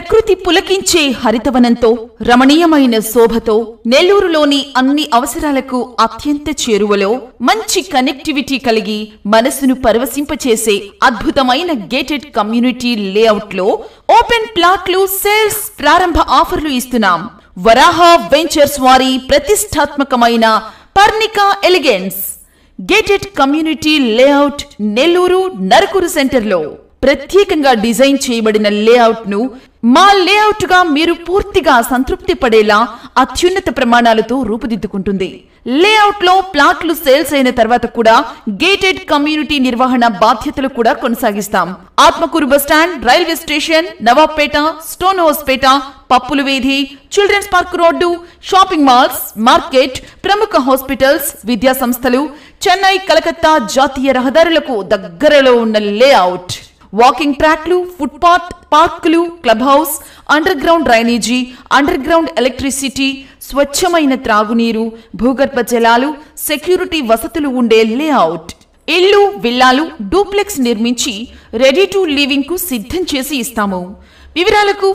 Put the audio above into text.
ప్రకృతి పులకించే హరితవనంతో రమణీయమైన శోభతో నెల్లూరులోని అన్ని అవసరాలకు అత్యంత చేరువలో మంచి కనెక్టివిటీ కలిగి మనసును పరవశింపచేసే అద్భుతమైన గేటెడ్ కమ్యూనిటీ లేఅవుట్ లో ఓపెన్ ప్లాట్లు సేల్స్ ప్రారంభ ఆఫర్లు ఇస్తున్నాం. వరాహ వెంచర్స్ వారి ప్రతిష్టాత్మకమైన Parnika elegance gated community layout Nellore Narukur సెంటర్లో ప్రత్యేకంగా డిజైన్ చేయబడిన లేఅవుట్ ను మా లేఅవుట్ గా మీరు పూర్తిగా సంతృప్తి పడేలా అత్యున్నత ప్రమాణాలతో రూపుదిద్దుకుంటుంది. లేఅవుట్ లో ప్లాట్లు సేల్స్ అయిన తర్వాత కూడా గేటెడ్ కమ్యూనిటీ నిర్వహణ బాధ్యతలు కూడా కొనసాగిస్తాం. Atmakur bus stand, railway station, Nawabpet, stone house Pet, పప్పుల వీధి, children's park road, shopping malls, market, ప్రముఖ హాస్పిటల్స్, విద్యా సంస్థలు, చెన్నై, కలకత్తా జాతీయ రహదారులకు దగ్గరలో ఉన్న లేఅవుట్. వాకింగ్ ట్రాక్లు, ఫుట్పాత్, పార్కులు, club house, under ground drainage, under ground electricity, స్వచ్ఛమైన త్రాగునీరు, భూగర్భ జలాలు, సెక్యూరిటీ వసతులు ఉండే లేఅవుట్. ఇళ్లు, విల్లాలు, డూప్లెక్స్ నిర్మించి రెడీ టు లివింగ్ కు సిద్ధం చేసి ఇస్తాము. వివరాలకు